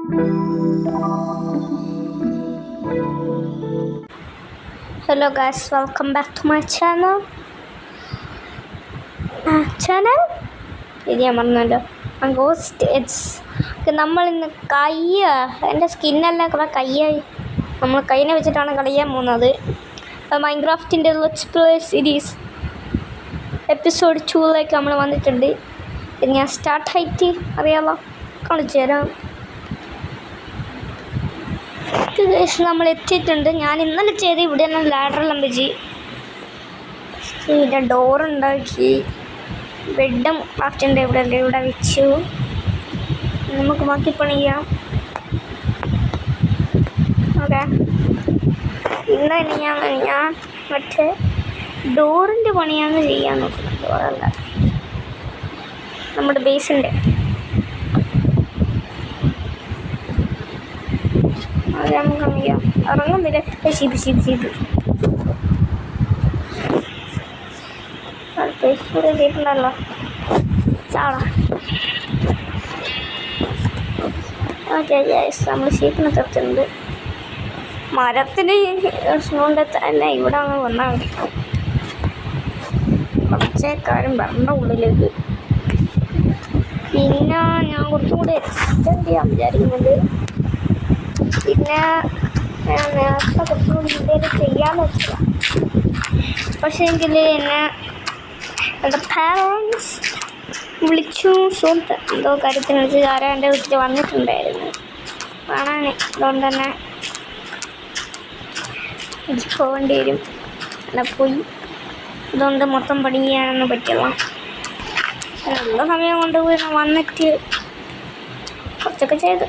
Hello guys, welcome back to my channel. ഇത് ഞാൻ പറഞ്ഞല്ലോ, ഗോസ്റ്റ് എഡ്സ്. നമ്മൾ ഇന്ന് എൻ്റെ സ്കിന്നെല്ലാം കുറേ നമ്മൾ കയ്യിനെ വെച്ചിട്ടാണ് കളിയാൻ പോകുന്നത്. മൈൻക്രാഫ്റ്റിൻ്റെ ലെറ്റ്സ് പ്ലേ സീരീസ് എപ്പിസോഡ് 2ലേക്ക് നമ്മൾ വന്നിട്ടുണ്ട്. ഞാൻ സ്റ്റാർട്ടായിട്ട് അറിയാമല്ലോ, കാണിച്ചു തരാം. നമ്മൾ എത്തിയിട്ടുണ്ട്. ഞാൻ ഇന്നലെ ചെയ്ത് ഇവിടെ തന്നെ ലാഡറെല്ലാം വെച്ച് ഇതിൻ്റെ ഡോറുണ്ടാക്കി, ബെഡും ക്രാഫ്റ്റിൻ്റെ ഇവിടെ വെച്ചു. നമുക്ക് ബാക്കി പണി ചെയ്യാം. ഓക്കെ, ഇന്ന് ഞാൻ മറ്റേ ഡോറിൻ്റെ പണിയാണ് ചെയ്യാൻ നോക്കുന്നത്. ഡോറല്ല, നമ്മുടെ ബേസിൻ്റെ. അത് നമുക്ക് ചെയ്യാം. ഇറങ്ങുന്നില്ല. ശീപ് കേട്ടിട്ടുണ്ടല്ലോ, ചാള. ഓക്കെ ഗൈസ്, നമ്മൾ ഷീപ്പിനെ തട്ടുന്നുണ്ട്. മരത്തിൻ്റെ കൊണ്ട് തന്നെ ഇവിടെ അങ്ങ് വന്നാൽ മതി. കുറച്ചേക്കാരും വരണ്ട ഉള്ളിലേക്ക്. പിന്നെ ഞാൻ കുറച്ചും കൂടി എക്സ്റ്റെൻഡ് ചെയ്യാൻ വിചാരിക്കുന്നുണ്ട്. പിന്നെ ഞാൻ നേരത്തെ കുറച്ചുകൂടി ഇന്ത്യയിൽ ചെയ്യാമെന്ന് വെച്ചാൽ, പക്ഷേ എങ്കിൽ എന്നെ എൻ്റെ പാരൻസ് വിളിച്ചു. എന്തോ കാര്യത്തിന് വിളിച്ച് ആരോ എൻ്റെ വീട്ടിൽ വന്നിട്ടുണ്ടായിരുന്നു കാണാൻ. അതുകൊണ്ട് തന്നെ പോകേണ്ടി വരും. എന്നാൽ പോയി. അതുകൊണ്ട് മൊത്തം പണി ചെയ്യാനൊന്നും പറ്റില്ല. നല്ല സമയം കൊണ്ട് പോയി വന്നിട്ട് കുറച്ചൊക്കെ ചെയ്തു.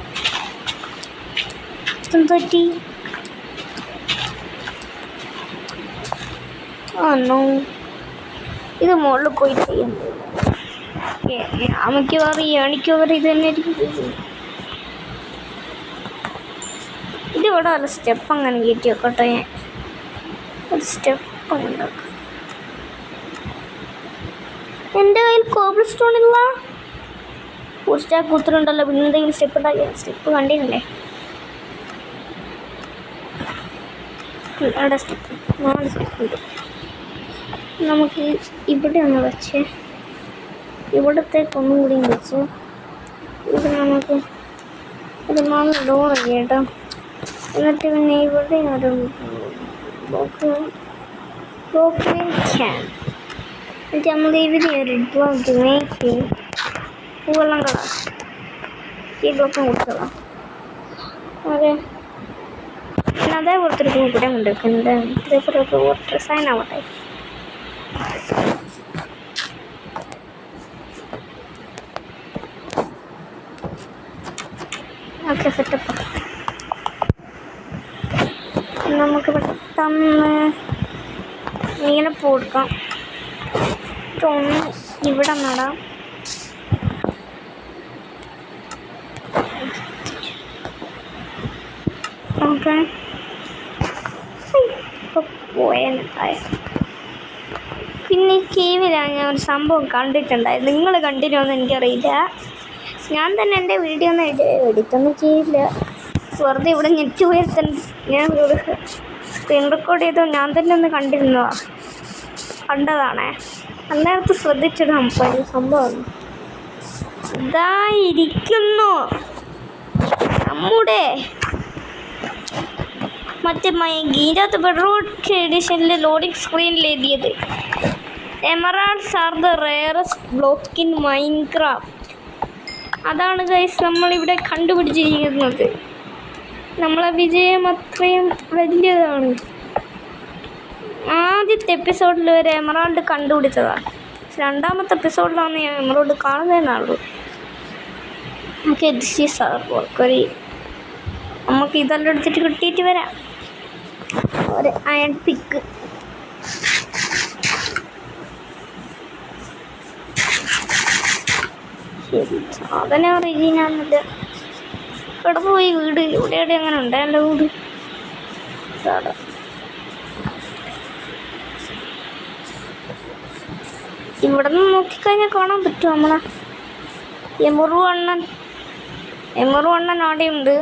പറ്റി ഇത് മുകളിൽ പോയി ചെയ്യുന്നത് അമ്മയ്ക്ക് എനിക്ക് ഇത് തന്നെ ആയിരിക്കും. ഇതിവിടെ ഒരു സ്റ്റെപ്പ് അങ്ങനെ കയറ്റി വെക്കട്ടെ. ഞാൻ ഒരു സ്റ്റെപ്പ് ഉണ്ടാക്കും. എൻ്റെ കയ്യിൽ കോബിൾ സ്റ്റോൺ ഇല്ല. ഒരു സ്റ്റാക്ക് കൊടുത്തിട്ടുണ്ടല്ലോ, പിന്നെ എന്തെങ്കിലും സ്റ്റെപ്പ് ഉണ്ടാക്കിയ സ്റ്റെപ്പ് കണ്ടിട്ടില്ലേ? അവിടെ സ്റ്റെപ്പ് 4 സ്റ്റെപ്പ് ഉണ്ട്. നമുക്ക് ഇവിടെ ഒന്ന് വെച്ച് ഇവിടത്തേക്കൊന്നും കൂടി വെച്ച് ഇത് നമുക്ക് ഒരു 4 ഡോർ കേട്ടോ. എന്നിട്ട് പിന്നെ ഇവിടെ ഒരു ക്യാൻ. എന്നിട്ട് നമ്മൾ ഇവിടെ ഒരു ബ്ലോക്ക് മേക്ക് പൂവെല്ലാം കളാം. ഈ ബ്ലോക്കും കൊടുത്തോളാം. അതെ, അതേപോലത്തെ ഒരു ഇവിടെ ഉണ്ട്. ഇതേപോലെ ഒരു സൈൻ ആവട്ടെ. Okay, setup. നമുക്ക് പെട്ടെന്ന് ഇങ്ങനെ കൊടുക്കാം. ഒന്ന് ഇവിടെ നടാം. ഓക്കെ, പോയാൽ പിന്നെ ഈ കേവിലാണ് ഞാൻ ഒരു സംഭവം കണ്ടിട്ടുണ്ടായിരുന്നു. നിങ്ങൾ കണ്ടിരുമോയെന്ന് എനിക്കറിയില്ല. ഞാൻ തന്നെ എൻ്റെ വീഡിയോ ഒന്നും എഡിറ്റൊന്നും ചെയ്യില്ല. വെറുതെ ഇവിടെ നെറ്റ് പോയാൽ തന്നെ ഞാൻ സ്ക്രീൻ റെക്കോർഡ് ചെയ്തോ ഞാൻ തന്നെ ഒന്ന് കണ്ടതാണേ. അന്നേരത്ത് ശ്രദ്ധിച്ചിടാം സംഭവം. ഇതായിരിക്കുന്നു നമ്മുടെ മറ്റേ ഇതിനകത്ത് ബെഡ്റോക്ക് എഡിഷനിൽ ലോഡിംഗ് സ്ക്രീനിൽ എഴുതിയത് emeralds are the rarest block in Minecraft. അതാണ് ഗൈസ് നമ്മളിവിടെ കണ്ടുപിടിച്ചിരിക്കുന്നത്. നമ്മളെ വിജയം അത്രയും വലിയതാണ്. ആദ്യത്തെ എപ്പിസോഡിൽ ഒരു എമറാൾഡ് കണ്ടുപിടിച്ചതാണ്. രണ്ടാമത്തെ എപ്പിസോഡിലാണ് ഞാൻ എമറാൾഡ് കാണുന്നതെന്നുള്ളൂ. ഓക്കെ, ദിസ് ഈസ് അവർ വർക്കറി. നമുക്ക് ഇതെല്ലാം എടുത്തിട്ട് കിട്ടിയിട്ട് വരാം. ഒരു അയൺ പിക്ക്. ശരി, സാധനം ഒറിജിനാന്നില്ല. ഇവിടെ പോയി വീട് ഇവിടെ അങ്ങനെ ഉണ്ട് എൻ്റെ വീട്. ഇവിടെ നിന്ന് നോക്കിക്കഴിഞ്ഞാൽ കാണാൻ പറ്റും നമ്മളെ എമുറു അണ്ണൻ. എമറു അണ്ണൻ അവിടെ ഉണ്ട്.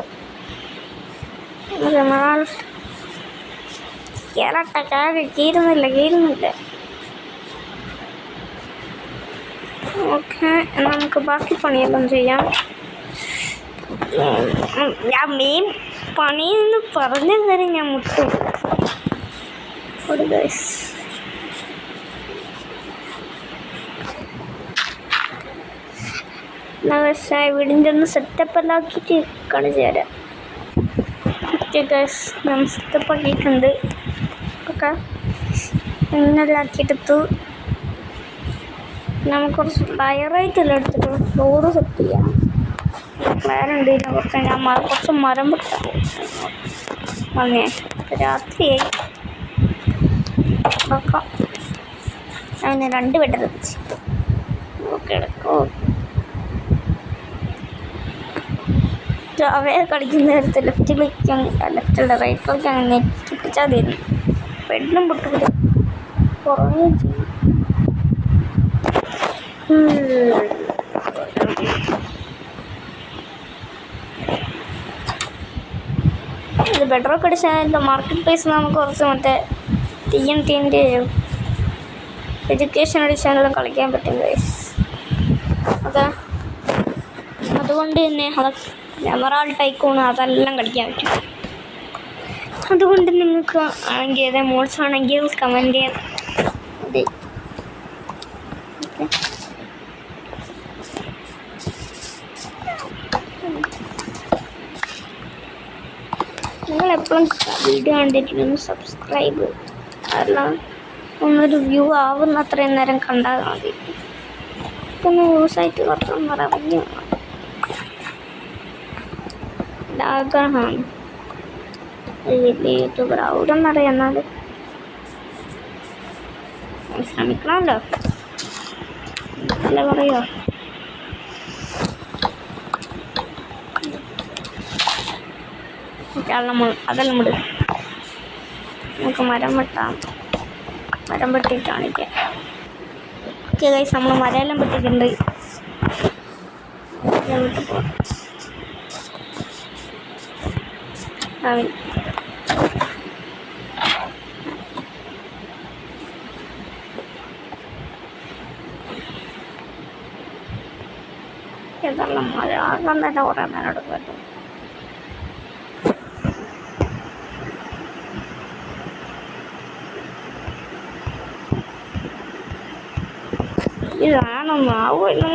കീറുന്നില്ല. ഓക്കെ, നമുക്ക് ബാക്കി പണിയെല്ലാം ചെയ്യാം. ഞാൻ മെയിൻ പണിയെന്ന് പറഞ്ഞു തരും. ഞാൻ മുട്ടും വീടിൻ്റെ ഒന്ന് സെറ്റപ്പ് എല്ലാം ആക്കിയിട്ട് കാണിച്ചു തരാം. ഞാൻ സെറ്റപ്പ് ആക്കിയിട്ടുണ്ട്. ഓക്കെ, ഇങ്ങനെല്ലാം ആക്കിയെടുത്തു. നമുക്ക് കുറച്ച് ടയറായിട്ടെല്ലാം എടുത്തിട്ട് ഫ്ലോറ് സെറ്റ് ചെയ്യാം. പ്ലാനുണ്ട്. കുറച്ച് മരം വെട്ടാം. വന്നേ രാത്രിയായി. നോക്കാം. ഞാൻ 2 വെട്ടർ വെച്ച് ഓക്കെ എടുക്കും. അവയെ കളിക്കുന്ന നേരത്തെ ലെഫ്റ്റ് ലെഫ്റ്റിലുള്ള റൈറ്റ് ക്ലിക്ക് അങ്ങനെ നെറ്റ് പിടിച്ചാൽ തരും. പെണ്ണും പൊട്ടില്ല കുറേ ഇത് ബെഡറൊക്കെ അടിച്ചാൽ മാർക്കറ്റ് പ്ലേസ് നമുക്ക് കുറച്ച് മറ്റേ TNTൻ്റെ എഡ്യൂക്കേഷൻ അടിച്ചാലെല്ലാം കളിക്കാൻ പറ്റും ഗൈസ്. അതുകൊണ്ട് തന്നെ എമറാൾഡ് ടൈക്കൂൺ അതെല്ലാം കളിക്കാൻ പറ്റും. അതുകൊണ്ട് നിങ്ങൾക്ക് ആണെങ്കിൽ ഏതാ മോഡ്സ് ആണെങ്കിൽ കമൻറ്റ് ചെയ്യാൻ. അതെ, നിങ്ങളെപ്പോഴും വീഡിയോ കണ്ടിട്ടൊന്ന് സബ്സ്ക്രൈബ് കാരണം ഒന്നൊരു വ്യൂ ആവുന്ന അത്രയും നേരം കണ്ടാൽ മതി. ഒന്ന് യൂസായിട്ട് കുറച്ചൊന്നും പറഞ്ഞു ആഗ്രഹമാണ്. വലിയ യൂട്യൂബർ ആവുമെന്നറിയാം. എന്നാലും ശ്രമിക്കണമല്ലോ അല്ലേ പറയോ. അതെല്ലാം വിട്. നമുക്ക് മരം വെട്ടാം. മരം വെട്ടിയിട്ട് കാണിക്കാം. ഓക്കെ ഗൈസ്, നമ്മൾ മരമെല്ലാം വെട്ടിയിട്ടുണ്ട്. ഇതെല്ലാം മഴ ആകാൻ തന്നെ കുറേ നേരം എടുക്കും. ഇതാണൊന്നും ആവുമല്ലോ.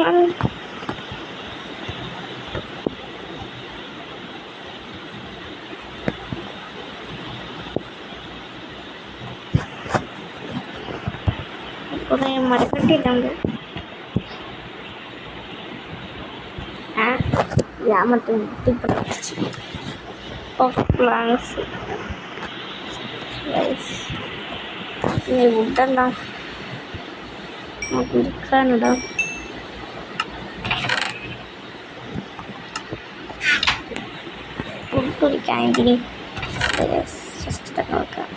കുറേ മരക്കട്ടിയിട്ടുണ്ട്. ഞാൻ മറ്റേ പ്ലാൻസ് വുഡെല്ലാം ഇരിക്കാനിടാം. കുടിക്കാനെങ്കിൽ ജസ്റ്റ് നോക്കാം.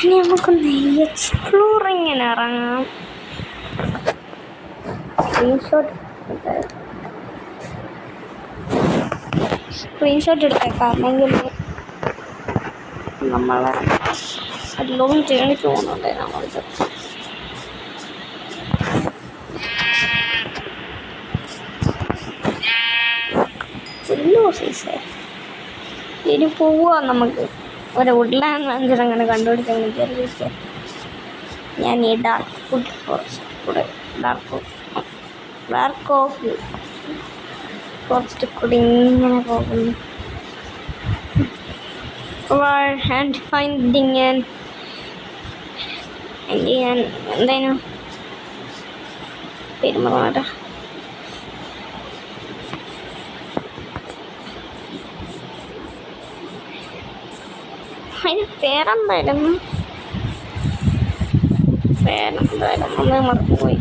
ഇനി നമുക്കൊന്ന് എക്സ്പ്ലോറിങ്ങിന് ഇറങ്ങാം. സ്ക്രീൻഷോട്ട് എടുത്തേക്കാം. അല്ലെങ്കിൽ നമ്മളെ എല്ലാം ചെയ്യണിക്ക് പോകുന്നുണ്ട്. നമ്മളിത് സൈസേ ഇനി പോവാ. നമുക്ക് ഒരു വുഡ്ലാൻഡ് മാഞ്ചർ അങ്ങനെ കണ്ടുപിടിക്കാൻ വിചാരിച്ച ഞാൻ ഈ ഡാർക്ക് ഫുഡ് ഫോറസ്റ്റ് കൂടെ ഡാർക്ക് ഓഫ് ഫോറസ്റ്റ് കൂടി ഇങ്ങനെ പോകുന്നു. ഹാൻഡ് ഫൈൻഡിങ് ഞാൻ എന്തായാലും പെരുമാറ അതിന് പേരെന്തായിരുന്നു ഒന്ന് മറന്നുപോയി.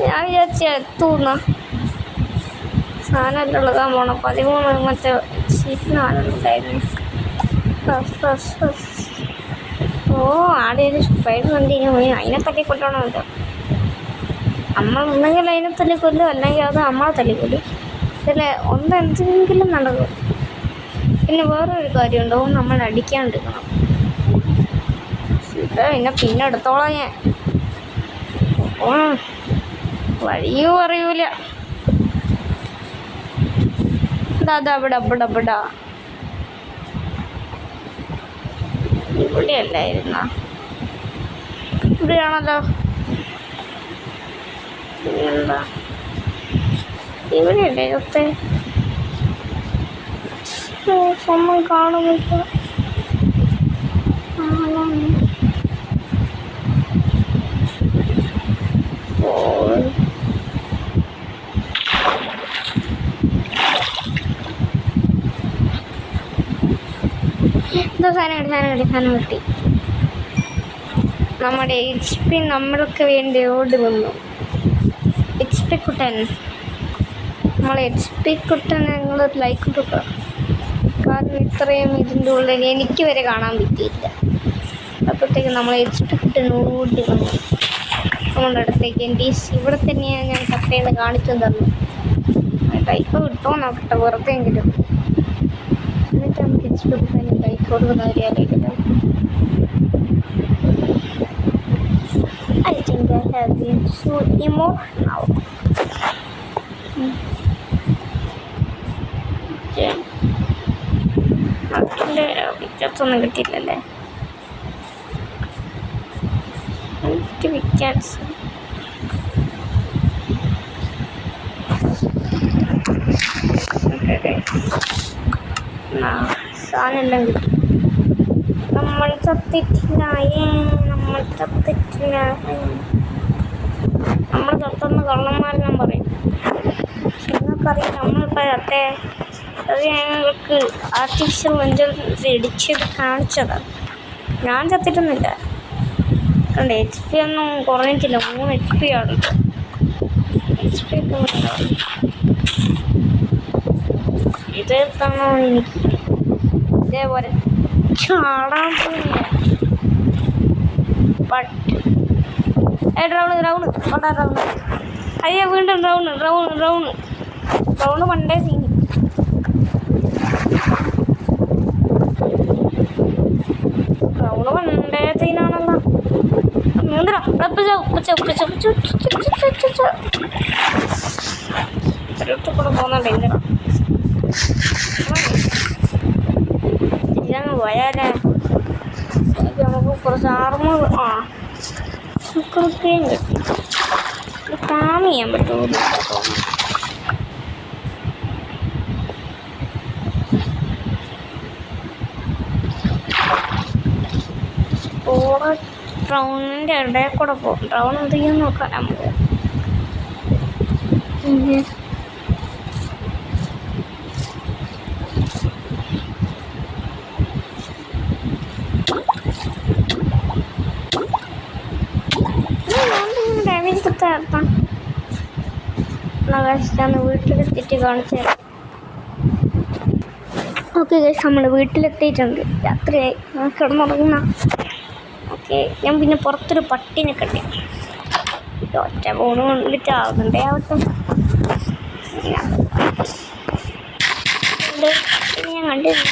ഞാൻ വിചാരിച്ച എത്തൂന്ന സാധനമല്ല ഉള്ളതാൻ പോണം. 13 മറ്റേ ഷീറ്റിനാണുണ്ടായിരുന്നു. ഓ ആടെ ഒരു സ്പൈഡർ കണ്ടിന് പോയി അതിനെ തല്ലിക്കൊല്ലണമല്ലോ. നമ്മൾ ഒന്നെങ്കിൽ അതിനെ തല്ലിക്കൊല്ലും, അല്ലെങ്കിൽ അത് നമ്മളെ തല്ലിക്കൊല്ലും. ഇതിലെ എന്തെങ്കിലും നടക്കും. പിന്നെ വേറൊരു കാര്യം ഉണ്ടാവും, നമ്മൾ അടിക്കാണ്ടിരിക്കണം. പിന്നെ എടുത്തോളാം ഞാൻ. വഴിയും അറിയൂല. ഇവിടെ ഇവിടെയല്ലായിരുന്ന ഇവിടെയാണല്ലോ. എന്താ ഇവിടെയല്ലേ ഒത്തേ ഒന്നും കാണുന്നില്ല. എന്തോ സാധനം കിട്ടി. നമ്മുടെ HP നമ്മൾക്ക് വേണ്ടി ഓടി വന്നു. HP കുട്ടൻ, നമ്മൾ HP കുട്ടൻ ഞങ്ങൾ ലൈക്ക് കൊടുക്കുക. കാരണം ഇത്രയും ഇതിൻ്റെ ഉള്ളിൽ എനിക്ക് വരെ കാണാൻ പറ്റിയില്ല. അപ്പോഴത്തേക്ക് നമ്മൾ HP കുട്ടൻ ഓടി വന്നു നമ്മളുടെ അടുത്തേക്ക്. എൻ്റെ ഇവിടെ തന്നെയാണ് ഞാൻ കട്ടയിൽ കാണിച്ചു തന്നു. ടൈപ്പ് കിട്ടുമോ നോക്കട്ടെ വെറുതെ എങ്കിലും. എന്നിട്ട് നമുക്ക് HP കുട്ടൻ ടൈപ്പ് കൊടുക്കുന്ന കാര്യമായിരിക്കും. I think I have been so emotional. പിക്ചേഴ്സൊന്നും കിട്ടിയില്ലല്ലേ. പിക്ചേഴ്സ് സാധനമെല്ലാം കിട്ടി. നമ്മൾ ചത്തിട്ടില്ല. നമ്മൾ ചത്തെന്ന് കള്ളന്മാരെല്ലാം പറയും. നിങ്ങൾക്കറിയാം നമ്മളിപ്പോൾ ചത്തേ. അത് ഞങ്ങൾക്ക് ആർട്ടിഫിഷ്യൽ ഇൻ്റലിജൻസ് ഇടിച്ചത് കാണിച്ചതാണ്. ഞാൻ ചത്തിട്ടൊന്നുമില്ല. കണ്ട് HP ഒന്നും കുറഞ്ഞിട്ടില്ല. 3 HP ആണ്. HP ഒക്കെ ഇതെത്താണോ എനിക്ക് ഇതേപോലെ ചാടാൻ പോയില്ല. റൗണ്ട് അയ്യോ വീണ്ടും റൗണ്ട് പണ്ടേ സീനി. റൗണ്ട് പണ്ടേ സീനാണല്ലോ. കൂടെ പോകുന്നുണ്ട്. എന്തിനാ ഇതങ്ങ് പോയാലേ നമുക്ക് കുറച്ച് ആർമർ കിട്ടി. ഫാം ചെയ്യാൻ പറ്റുമോ ഓടെ ഡ്രൗണിൻ്റെ ഇടയിൽ കൂടെ പോകും. ഡ്രൗൺ എന്ത് ചെയ്യാൻ നോക്കാം നമുക്ക്. ഡാമേജ് കിട്ടാം. വീട്ടിലെത്തിയിട്ട് കാണിച്ചു തരാം. ഓക്കെ ഗൈസ്, നമ്മൾ വീട്ടിലെത്തിയിട്ടുണ്ട്. രാത്രിയായി, കിടന്നുറങ്ങുന്ന. ഓക്കെ, ഞാൻ പിന്നെ പുറത്തൊരു പട്ടിനെ കണ്ടു. ഒറ്റ ഫോണ് കൊണ്ടിട്ട് ആവുന്നുണ്ടേ ആവട്ടെ. ഞാൻ കണ്ടിരുന്നു.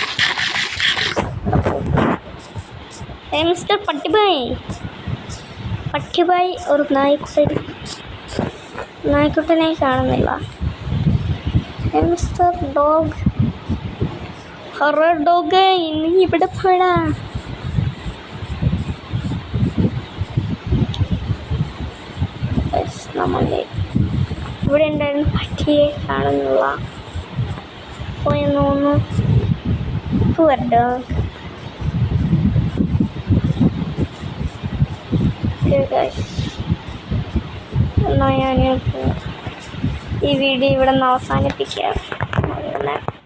മിസ്റ്റർ പട്ടിബായ് ഒരു നായ്ക്കുട്ടനെ കാണുന്നില്ല. മിസ്റ്റർ ഡോഗ്, ഹൊറർ ഡോഗ്, ഇന്ന് ഇവിടെ പോടാ. നമ്മളെ ഇവിടെ ഉണ്ടായിരുന്ന പട്ടിയെ കാണുന്നില്ല. പോയെന്ന് തോന്നുന്നു. Poor dog. എന്നാൽ ഞാൻ ഈ വീഡിയോ ഇവിടെ നിന്ന് അവസാനിപ്പിക്കാം.